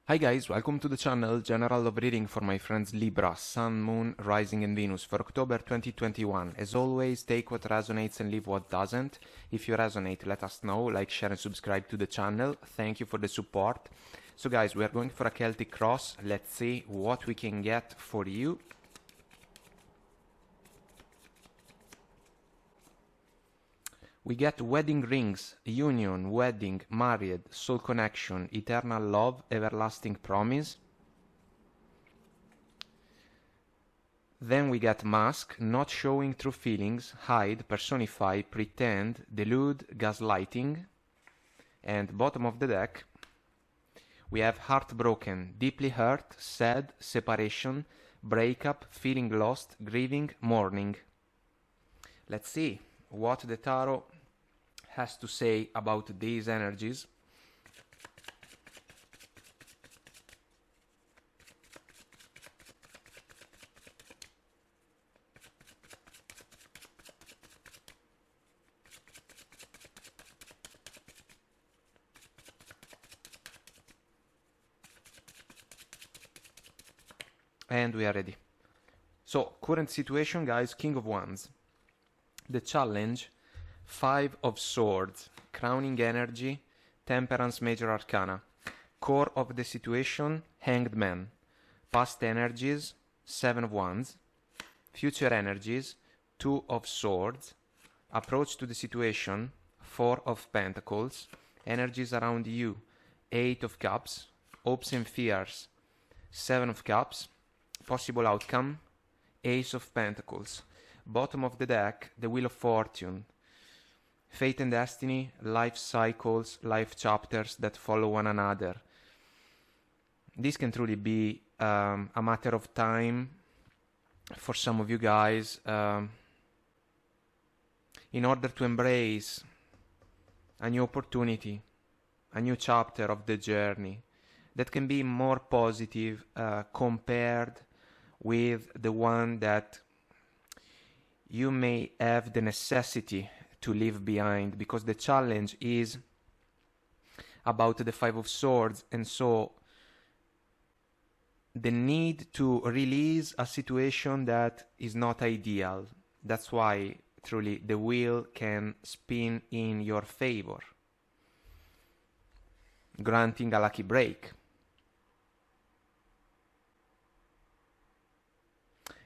Hi guys, welcome to the channel. General love reading for my friends Libra, Sun, Moon, Rising and Venus for October 2021. As always, take what resonates and leave what doesn't. If you resonate, let us know, like, share and subscribe to the channel. Thank you for the support. So guys, we are going for a Celtic Cross. Let's see what we can get for you. We get wedding rings, union, wedding, married, soul connection, eternal love, everlasting promise. Then we get mask, not showing true feelings, hide, personify, pretend, delude, gaslighting. And bottom of the deck, we have heartbroken, deeply hurt, sad, separation, breakup, feeling lost, grieving, mourning. Let's see what the tarot has to say about these energies. And we are ready. So, current situation, guys, King of Wands. The challenge, Five of Swords, crowning energy, temperance, major arcana. Core of the situation, Hanged Man. Past energies, Seven of Wands. Future energies, Two of Swords. Approach to the situation, Four of Pentacles. Energies around you, Eight of Cups. Hopes and fears, Seven of Cups. Possible outcome, Ace of Pentacles. Bottom of the deck, the Wheel of Fortune. Fate and destiny, life cycles, life chapters that follow one another. This can truly be a matter of time for some of you guys in order to embrace a new opportunity, a new chapter of the journey that can be more positive compared with the one that you may have the necessity to leave behind, because the challenge is about the Five of Swords, and so the need to release a situation that is not ideal. That's why truly the wheel can spin in your favor, granting a lucky break.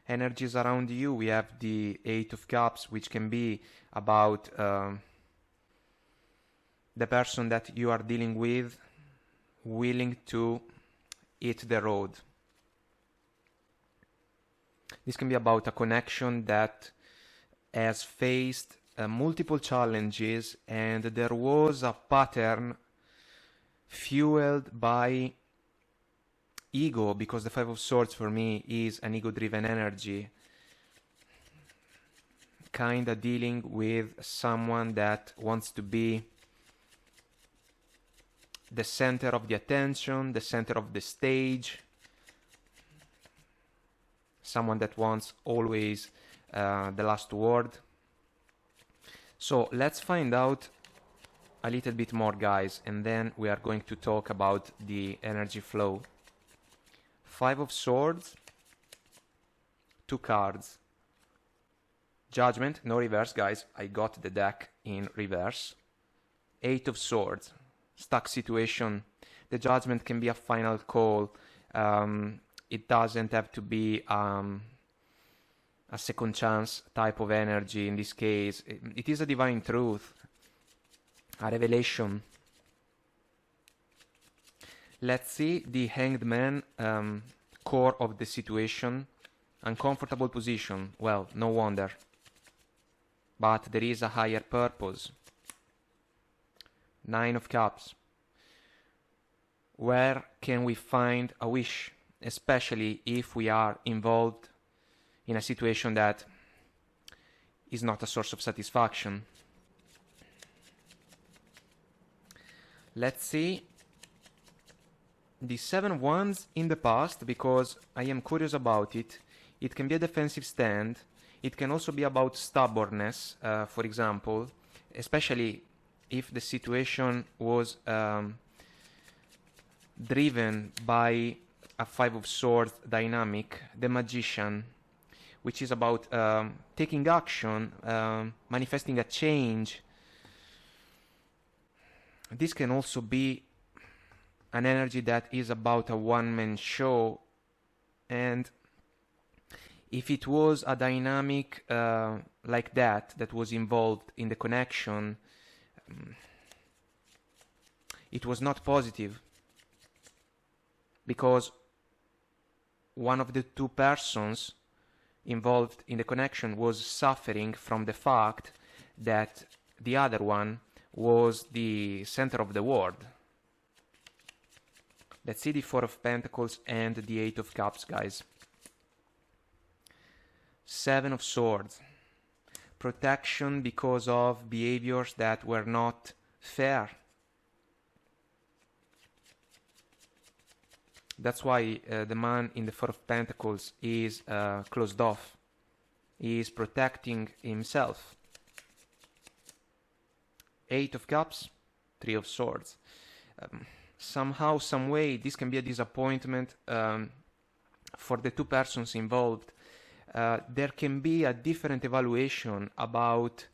Energies around you, we have the Eight of Cups, which can be about the person that you are dealing with willing to hit the road. This can be about a connection that has faced multiple challenges, and there was a pattern fueled by ego, because the Five of Swords for me is an ego-driven energy, kinda dealing with someone that wants to be the center of the attention, the center of the stage, someone that wants always the last word. So let's find out a little bit more, guys, and then we are going to talk about the energy flow. Five of Swords, two cards. Judgment, no reverse, guys. I got the deck in reverse. Eight of Swords, stuck situation. The Judgment can be a final call. It doesn't have to be a second chance type of energy. In this case, it is a divine truth, a revelation. Let's see the Hanged Man, core of the situation. Uncomfortable position. Well, no wonder. But there is a higher purpose. Nine of Cups. Where can we find a wish? Especially if we are involved in a situation that is not a source of satisfaction. Let's see the Seven of Wands in the past, because I am curious about it. It can be a defensive stand. It can also be about stubbornness, for example, especially if the situation was driven by a Five of Swords dynamic, the Magician, which is about taking action, manifesting a change. This can also be an energy that is about a one-man show, and if it was a dynamic like that was involved in the connection, it was not positive, because one of the two persons involved in the connection was suffering from the fact that the other one was the center of the world. Let's see the Four of Pentacles and the Eight of Cups, guys. Seven of Swords. Protection because of behaviors that were not fair. That's why the man in the Four of Pentacles is closed off. He is protecting himself. Eight of Cups, Three of Swords. Somehow, some way, this can be a disappointment for the two persons involved. There can be a different evaluation about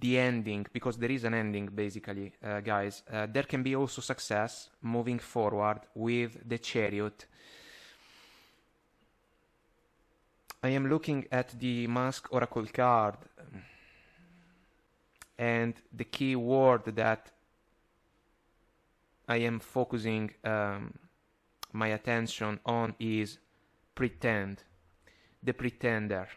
the ending, because there is an ending, basically, guys. There can be also success moving forward with the Chariot. I am looking at the Mask Oracle card, and the key word that I am focusing my attention on is pretend. The pretender.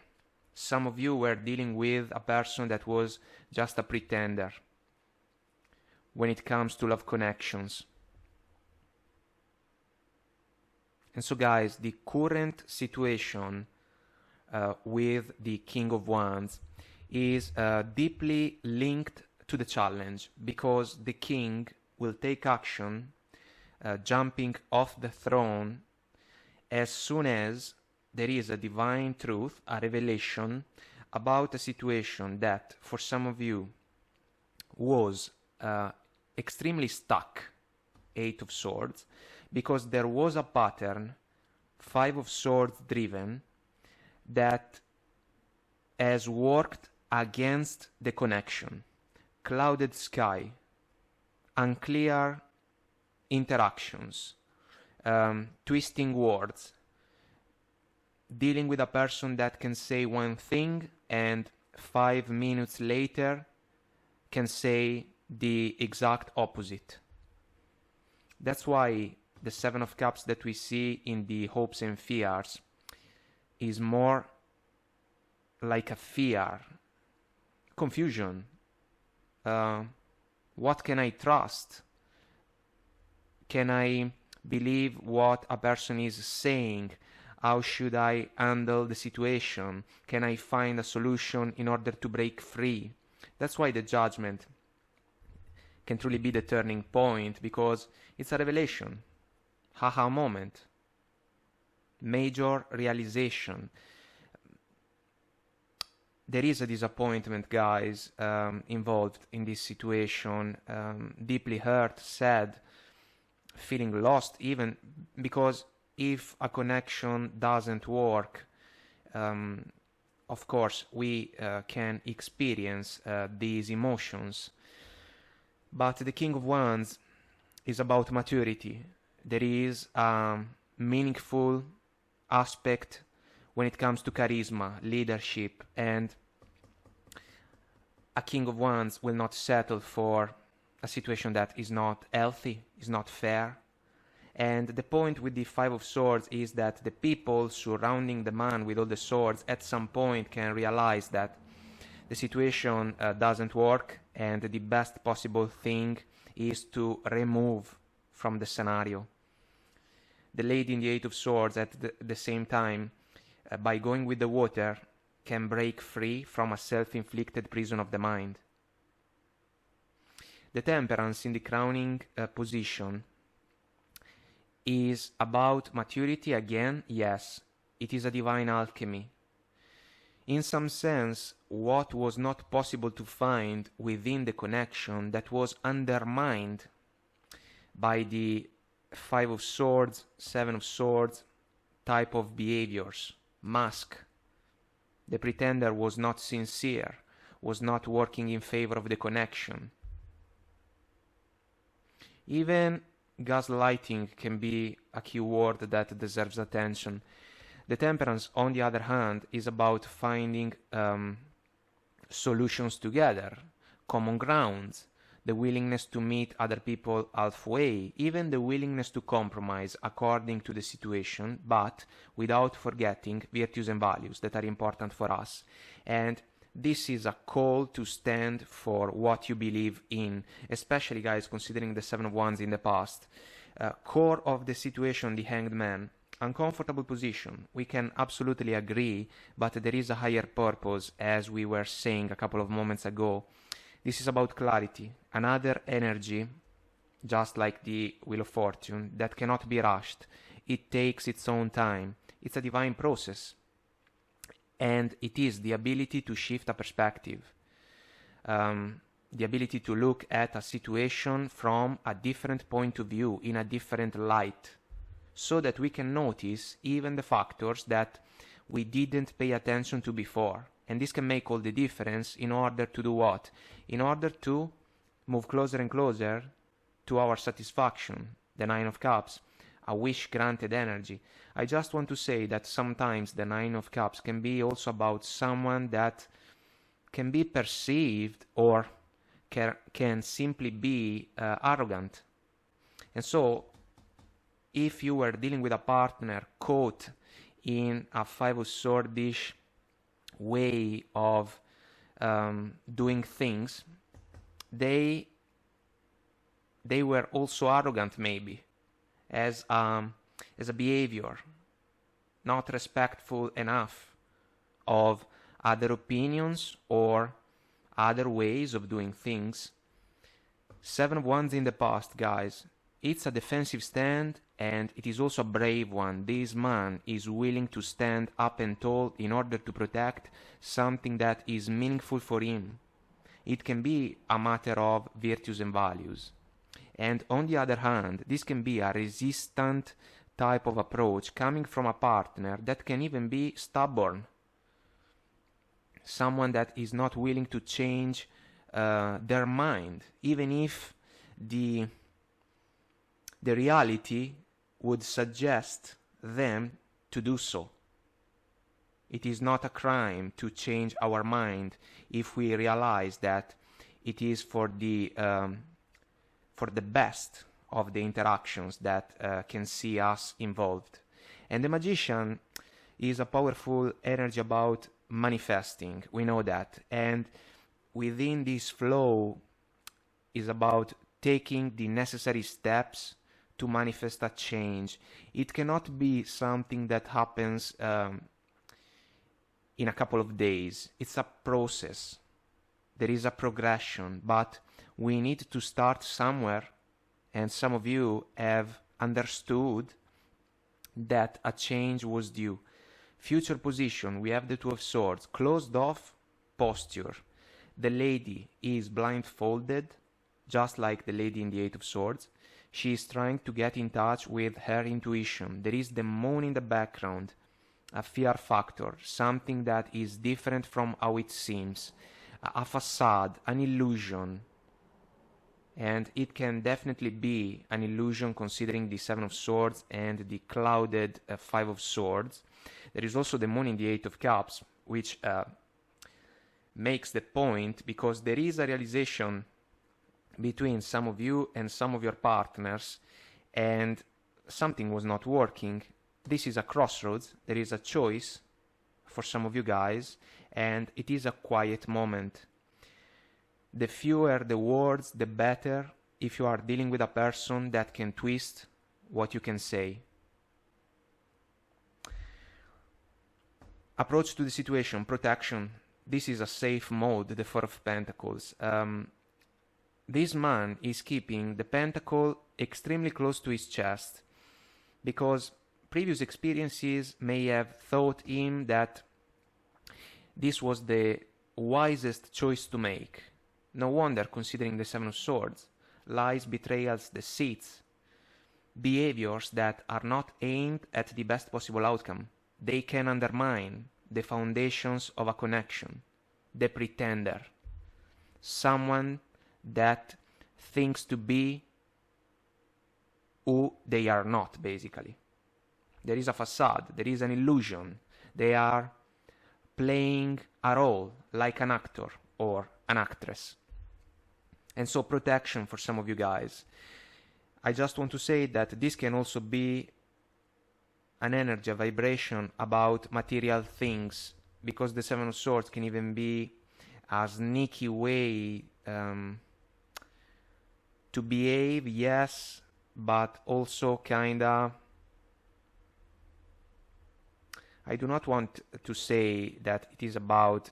Some of you were dealing with a person that was just a pretender when it comes to love connections. And so, guys, the current situation with the King of Wands is deeply linked to the challenge, because the king will take action, jumping off the throne, as soon as there is a divine truth, a revelation about a situation that for some of you was extremely stuck, Eight of Swords, because there was a pattern, Five of Swords driven, that has worked against the connection. Clouded sky, unclear interactions, twisting words, dealing with a person that can say one thing and 5 minutes later can say the exact opposite. That's why the Seven of Cups that we see in the hopes and fears is more like a fear, confusion. What can I trust? Can I believe what a person is saying? How should I handle the situation? Can I find a solution in order to break free? That's why the Judgment can truly be the turning point, because it's a revelation, haha moment, major realization. There is a disappointment, guys, involved in this situation, deeply hurt, sad, feeling lost even, because if a connection doesn't work, of course we can experience these emotions. But the King of Wands is about maturity. There is a meaningful aspect when it comes to charisma, leadership, and a King of Wands will not settle for a situation that is not healthy, is not fair. And the point with the Five of Swords is that the people surrounding the man with all the swords at some point can realize that the situation doesn't work, and the best possible thing is to remove from the scenario. The lady in the Eight of Swords at the same time, by going with the water, can break free from a self-inflicted prison of the mind. The Temperance in the crowning position is about maturity again. Yes, it is a divine alchemy. In some sense, what was not possible to find within the connection, that was undermined by the Five of Swords, Seven of Swords type of behaviors. Mask. The pretender was not sincere, was not working in favor of the connection. Even gaslighting can be a key word that deserves attention. The Temperance, on the other hand, is about finding solutions together, common grounds, the willingness to meet other people halfway, even the willingness to compromise according to the situation, but without forgetting virtues and values that are important for us. And this is a call to stand for what you believe in, especially, guys, considering the Seven of Wands in the past. Core of the situation, the Hanged Man. Uncomfortable position. We can absolutely agree, but there is a higher purpose, as we were saying a couple of moments ago. This is about clarity. Another energy, just like the Wheel of Fortune, that cannot be rushed. It takes its own time. It's a divine process. And it is the ability to shift a perspective. The ability to look at a situation from a different point of view, in a different light, so that we can notice even the factors that we didn't pay attention to before. And this can make all the difference in order to do what? In order to move closer and closer to our satisfaction, the Nine of Cups, a wish-granted energy. I just want to say that sometimes the Nine of Cups can be also about someone that can be perceived or can simply be arrogant. And so, if you were dealing with a partner caught in a Five of Swords-ish way of doing things, they were also arrogant, maybe, as a behavior, not respectful enough of other opinions or other ways of doing things. Seven of Wands in the past, guys. It's a defensive stand, and it is also a brave one. This man is willing to stand up and tall in order to protect something that is meaningful for him. It can be a matter of virtues and values. And on the other hand, this can be a resistant type of approach coming from a partner that can even be stubborn. Someone that is not willing to change their mind, even if the reality would suggest them to do so. It is not a crime to change our mind if we realize that it is for the best of the interactions that can see us involved. And the Magician is a powerful energy about manifesting. We know that. And within this flow is about taking the necessary steps to manifest a change. It cannot be something that happens in a couple of days. It's a process. There is a progression, but we need to start somewhere, and some of you have understood that a change was due. Future position, we have the Two of Swords, closed off posture. The lady is blindfolded, just like the lady in the Eight of Swords. She is trying to get in touch with her intuition. There is the moon in the background, a fear factor, something that is different from how it seems, a facade, an illusion. And it can definitely be an illusion considering the Seven of Swords and the clouded Five of Swords. There is also the moon in the Eight of Cups, which makes the point, because there is a realization between some of you and some of your partners, and something was not working. This is a crossroads. There is a choice for some of you guys, and it is a quiet moment. The fewer the words, the better, if you are dealing with a person that can twist what you can say. Approach to the situation, protection. This is a safe mode, the Four of Pentacles. This man is keeping the pentacle extremely close to his chest, because previous experiences may have taught him that this was the wisest choice to make. No wonder, considering the Seven of Swords, lies, betrayals, deceits. behaviors that are not aimed at the best possible outcome. They can undermine the foundations of a connection. The pretender. Someone that thinks to be who they are not, basically. There is a facade, there is an illusion. They are playing a role like an actor or an actress. And so protection for some of you guys. I just want to say that this can also be an energy, a vibration about material things, because the Seven of Swords can even be a sneaky way to behave, yes, but also kinda, I do not want to say that it is about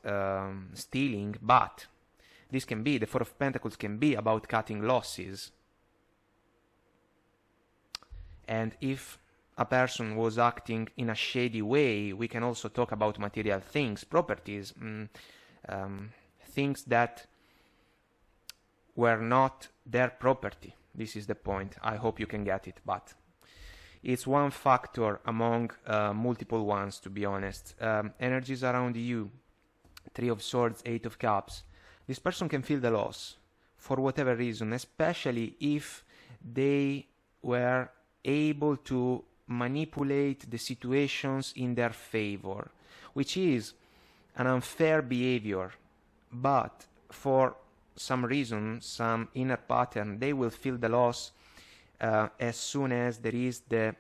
stealing, but this can be, the Four of Pentacles can be about cutting losses. And if a person was acting in a shady way, we can also talk about material things, properties, things that were not their property. This is the point. I hope you can get it, but it's one factor among multiple ones, to be honest. Energies around you, Three of Swords, Eight of Cups. This person can feel the loss for whatever reason, especially if they were able to manipulate the situations in their favor, which is an unfair behavior, but for some reason, some inner pattern, they will feel the loss as soon as there is the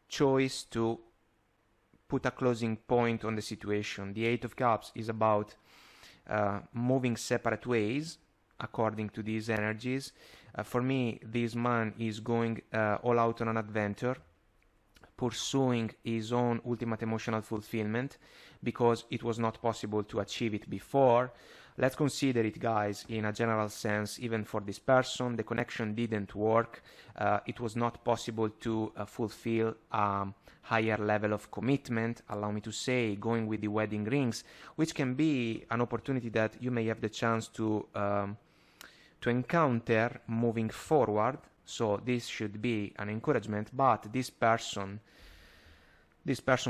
choice to put a closing point on the situation. The Eight of Cups is about moving separate ways according to these energies. For me, this man is going all out on an adventure, pursuing his own ultimate emotional fulfillment, because it was not possible to achieve it before. Let's consider it, guys, in a general sense. Even for this person, the connection didn't work. It was not possible to fulfill a higher level of commitment, allow me to say, going with the wedding rings, which can be an opportunity that you may have the chance to encounter moving forward. So this should be an encouragement, but this person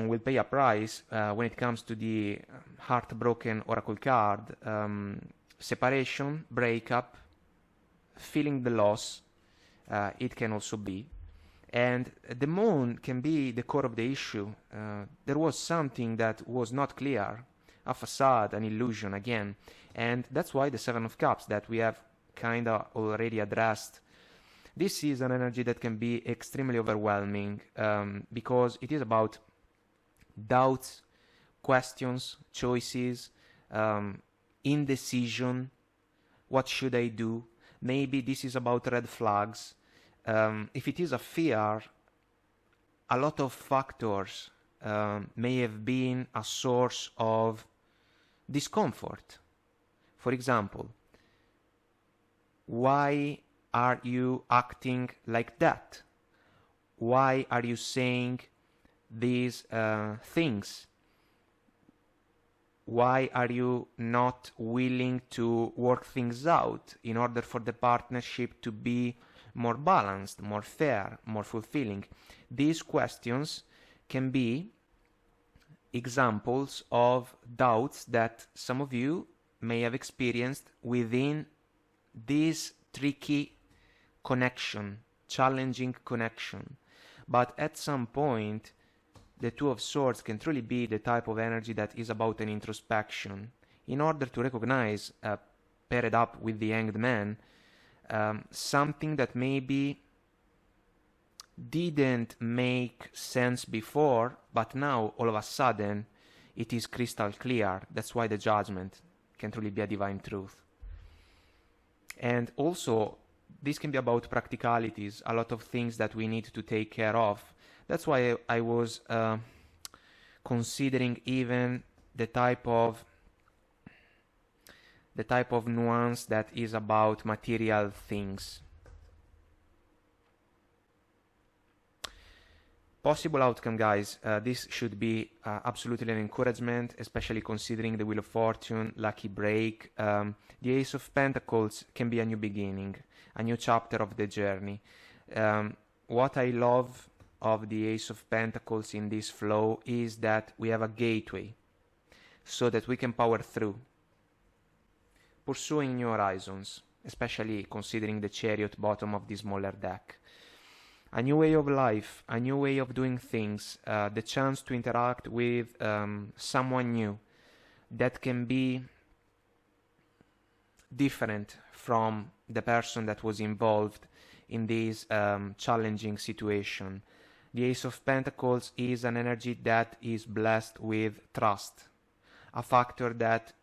will pay a price when it comes to the heartbroken oracle card. Separation, breakup, feeling the loss, it can also be. And the moon can be the core of the issue. There was something that was not clear, a facade, an illusion again. And that's why the Seven of Cups that we have kind of already addressed. This is an energy that can be extremely overwhelming because it is about doubts, questions, choices, indecision. What should I do? Maybe this is about red flags. If it is a fear, a lot of factors may have been a source of discomfort. For example, why are you acting like that? Why are you saying these things? Why are you not willing to work things out in order for the partnership to be more balanced, more fair, more fulfilling? These questions can be examples of doubts that some of you may have experienced within this tricky connection, challenging connection. But at some point, the Two of Swords can truly be the type of energy that is about an introspection. In order to recognize, paired up with the Hanged Man, something that maybe didn't make sense before, but now all of a sudden it is crystal clear. That's why the Judgment can truly be a divine truth. And also, this can be about practicalities, a lot of things that we need to take care of. That's why I was considering even the type of nuance that is about material things. Possible outcome, guys. This should be absolutely an encouragement, especially considering the Wheel of Fortune, lucky break. The Ace of Pentacles can be a new beginning, a new chapter of the journey. what I love of the Ace of Pentacles in this flow is that we have a gateway so that we can power through, pursuing new horizons, especially considering the Chariot bottom of the smaller deck. A new way of life, a new way of doing things, the chance to interact with someone new that can be different from the person that was involved in this challenging situation. The Ace of Pentacles is an energy that is blessed with trust, a factor that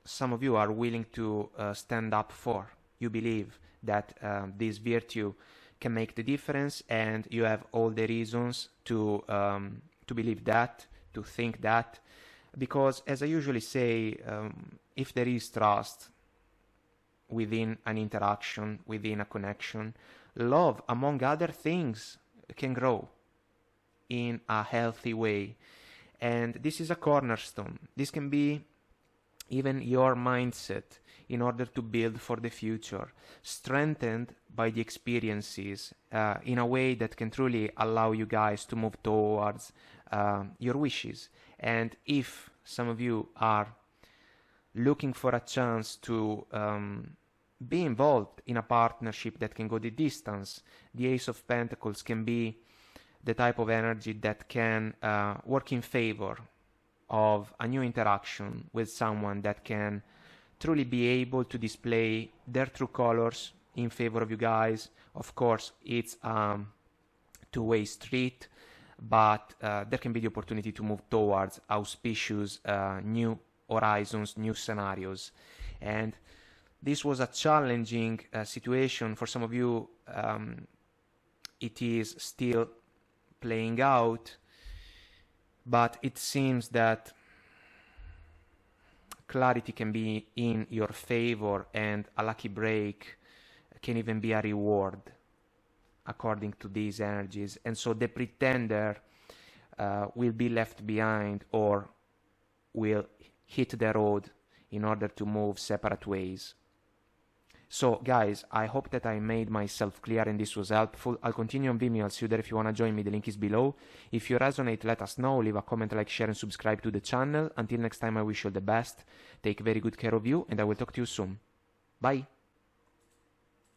some of you are willing to stand up for. You believe that this virtue can make the difference, and you have all the reasons to believe that, to think that, because as I usually say, if there is trust within an interaction, within a connection, love, among other things, can grow in a healthy way. And this is a cornerstone. This can be even your mindset in order to build for the future, strengthened by the experiences in a way that can truly allow you guys to move towards your wishes. And if some of you are looking for a chance to be involved in a partnership that can go the distance, the Ace of Pentacles can be the type of energy that can work in favor of a new interaction with someone that can truly be able to display their true colors in favor of you guys. Of course, it's a two-way street, but there can be the opportunity to move towards auspicious new horizons, new scenarios. And this was a challenging situation for some of you. It is still playing out, but it seems that clarity can be in your favor, and a lucky break can even be a reward according to these energies. And so the pretender will be left behind or will hit the road in order to move separate ways. So guys, I hope that I made myself clear and this was helpful. I'll continue on Vimeo. I'll see you there if you want to join me. The link is below. If you resonate, let us know. Leave a comment, like, share and subscribe to the channel. Until next time, I wish you all the best. Take very good care of you, and I will talk to you soon. Bye.